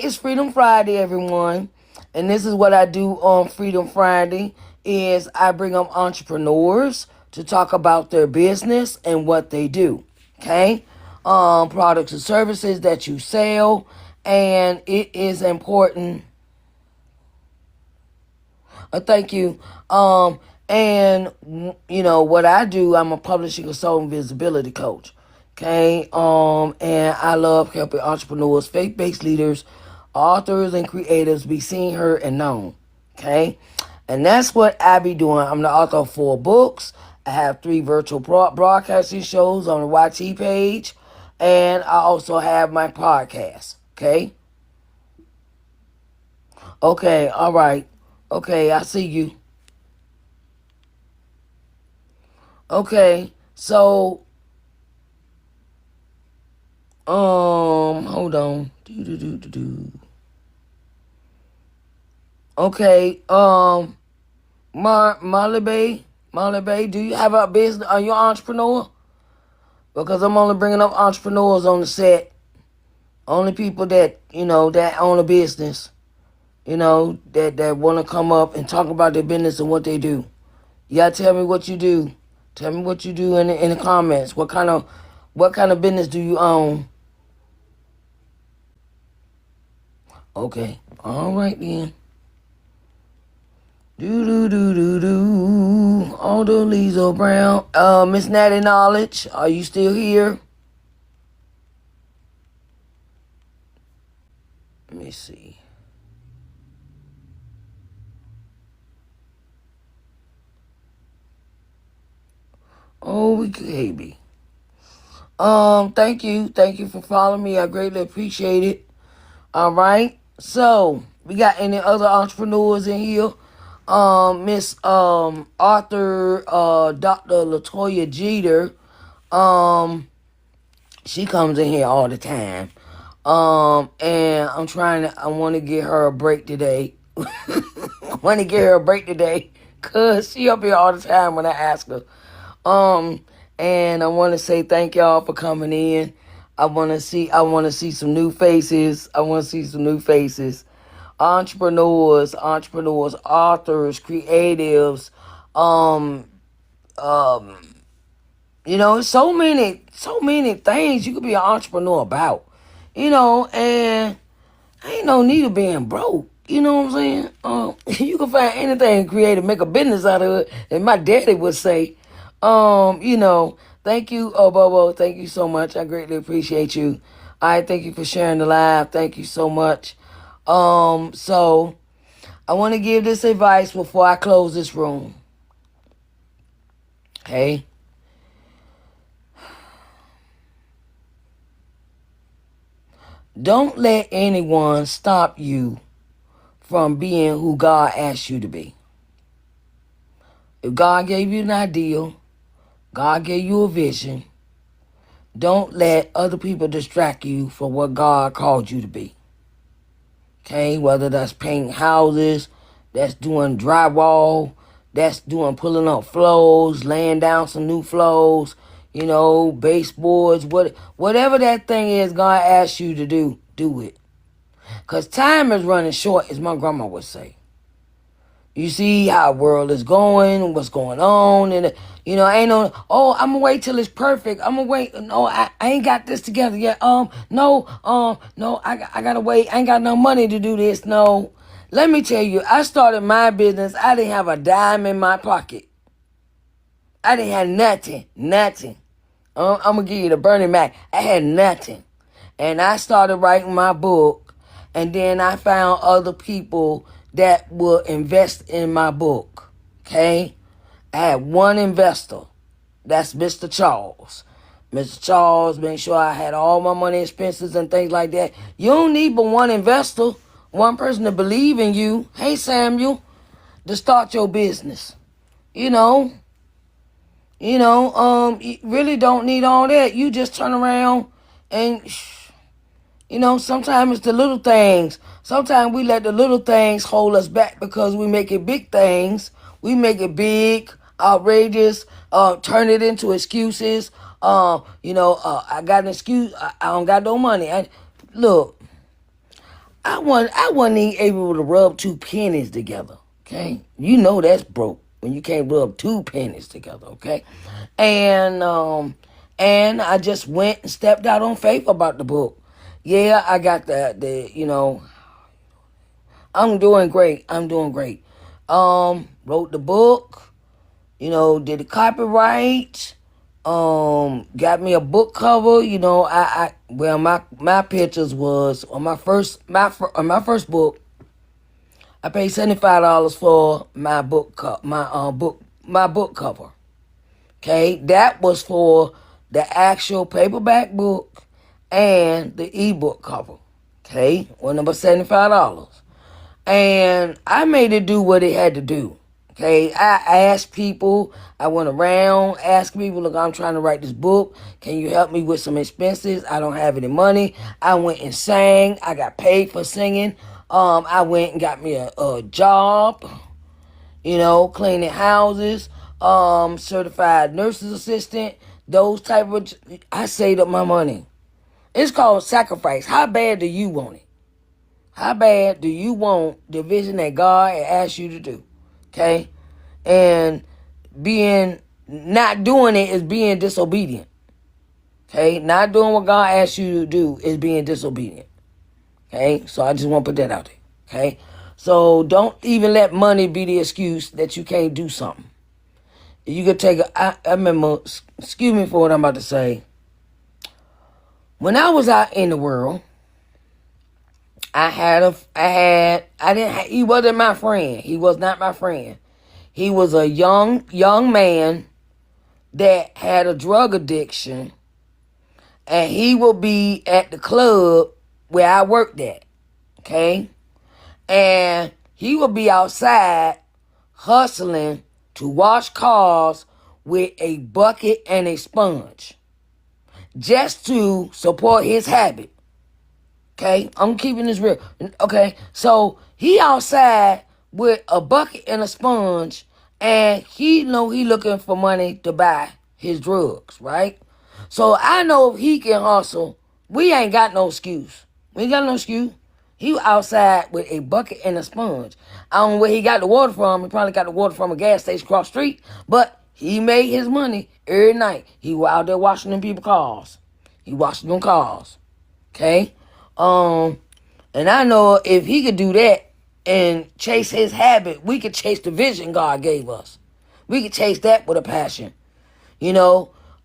is Freedom Friday, everyone, and this is what I do on Freedom Friday is I bring up entrepreneurs to talk about their business and what they do. Okay, products and services that you sell, and it is important. Thank you. And what I do, I'm a publishing consultant, visibility coach. Okay. And I love helping entrepreneurs, faith-based leaders, authors, and creatives be seen, heard, and known. Okay. And that's what I be doing. I'm the author of 4 books. I have 3 virtual broadcasting shows on the YT page, and I also have my podcast. Okay. Okay. All right. Okay. I see you. Okay, so hold on. Okay, Marley Bay, do you have a business? Are you an entrepreneur? Because I'm only bringing up entrepreneurs on the set. Only people that that own a business. That want to come up and talk about their business and what they do. You gotta tell me what you do. Tell me what you do in the comments. What kind of business do you own? Okay. All right then. Aldo Lizo Brown. Miss Natty Knowledge, are you still here? Let me see. Oh, we could be. Thank you. Thank you for following me. I greatly appreciate it. All right. So, we got any other entrepreneurs in here? Miss Arthur Dr. Latoya Jeter. She comes in here all the time. And I want to get her a break today. I want to get her a break today because she up here all the time when I ask her. And I want to say thank y'all for coming in. I want to see some new faces. Entrepreneurs, authors, creatives, so many things you could be an entrepreneur about, and ain't no need of being broke. You know what I'm saying? You can find anything creative, make a business out of it. And my daddy would say, Thank you, Bobo. Thank you so much. I greatly appreciate you. I thank you for sharing the live. Thank you so much. So I want to give this advice before I close this room. Okay? Don't let anyone stop you from being who God asked you to be. If God gave you an ideal, God gave you a vision, don't let other people distract you from what God called you to be. Okay? Whether that's painting houses, that's doing drywall, that's doing pulling up floors, laying down some new floors, baseboards, whatever that thing is God asked you to do it. Because time is running short, as my grandma would say. You see how the world is going, what's going on, and ain't no, I'm gonna wait till it's perfect. I'm gonna wait. No, I ain't got this together yet. No, I gotta wait. I ain't got no money to do this. No. Let me tell you, I started my business. I didn't have a dime in my pocket. I didn't have nothing. I'm gonna give you the Bernie Mac. I had nothing. And I started writing my book, and then I found other people that will invest in my book. Okay? I had one investor. That's Mr. Charles. Mr. Charles made sure I had all my money expenses and things like that. You don't need but one investor, one person to believe in you. Hey, Samuel, to start your business. You really don't need all that. You just turn around and sometimes it's the little things. Sometimes we let the little things hold us back because we make it big things. We make it big, outrageous, turn it into excuses. I got an excuse. I don't got no money. Look, I wasn't even able to rub two pennies together. Okay, that's broke when you can't rub two pennies together. Okay, and I just went and stepped out on faith about the book. Yeah, I got I'm doing great. Wrote the book, did the copyright, got me a book cover, my pictures was on my first book. I paid $75 for my book book cover. Okay, that was for the actual paperback book and the ebook cover. Okay, one number $75. And I made it do what it had to do. Okay, I asked people, I went around, asked people, look, I'm trying to write this book. Can you help me with some expenses? I don't have any money. I went and sang. I got paid for singing. I went and got me a job, cleaning houses, certified nurse's assistant, those type of, I saved up my money. It's called sacrifice. How bad do you want it? How bad do you want the vision that God asked you to do? Okay? And not doing it is being disobedient. Okay? Not doing what God asked you to do is being disobedient. Okay? So I just want to put that out there. Okay? So don't even let money be the excuse that you can't do something. You could take I remember, excuse me for what I'm about to say. When I was out in the world, he wasn't my friend. He was not my friend. He was a young man that had a drug addiction, and he would be at the club where I worked at, okay? And he would be outside hustling to wash cars with a bucket and a sponge just to support his habit. Okay, I'm keeping this real. Okay, so he outside with a bucket and a sponge, and he looking for money to buy his drugs, right? So I know if he can hustle, we ain't got no excuse. We ain't got no excuse. He outside with a bucket and a sponge. I don't know where he got the water from. He probably got the water from a gas station across the street, but he made his money every night. He was out there washing them people's cars. He washing them cars. Okay? And I know if he could do that and chase his habit, we could chase the vision God gave us. We could chase that with a passion.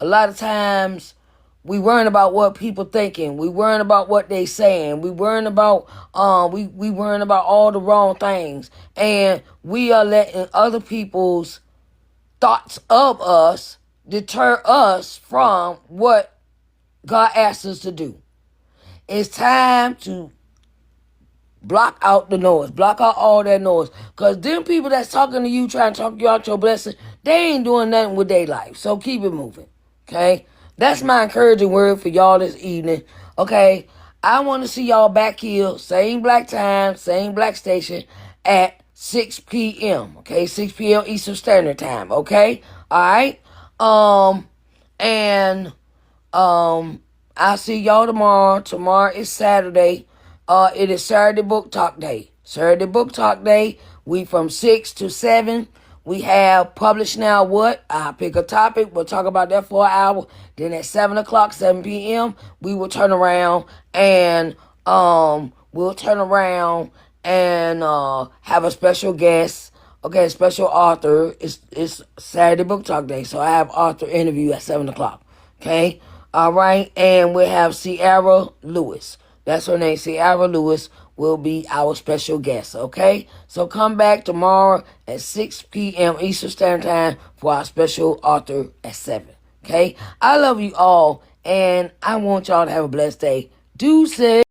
a lot of times we worrying about what people thinking. We worrying about what they saying. We worrying about we worrying about all the wrong things, and we are letting other people's thoughts of us deter us from what God asked us to do. It's time to block out the noise. Block out all that noise. Because them people that's talking to you, trying to talk you out your blessing, they ain't doing nothing with their life. So keep it moving. Okay? That's my encouraging word for y'all this evening. Okay? I want to see y'all back here, same black time, same black station, at 6 p.m. Okay? 6 p.m. Eastern Standard Time. Okay? Alright? I'll see y'all tomorrow. Tomorrow is Saturday. It is Saturday Book Talk Day. Saturday Book Talk Day. We from 6 to 7. We have Publish Now What. I'll pick a topic. We'll talk about that for an hour. Then at 7 o'clock, 7 p.m., we will turn around and have a special guest. Okay, special author. It's Saturday Book Talk Day. So I have author interview at 7 o'clock. Okay? All right. And we'll have Sierra Lewis. That's her name. Sierra Lewis will be our special guest, okay? So come back tomorrow at 6 p.m. Eastern Standard Time for our special author at 7, okay? I love you all, and I want y'all to have a blessed day. Deuces.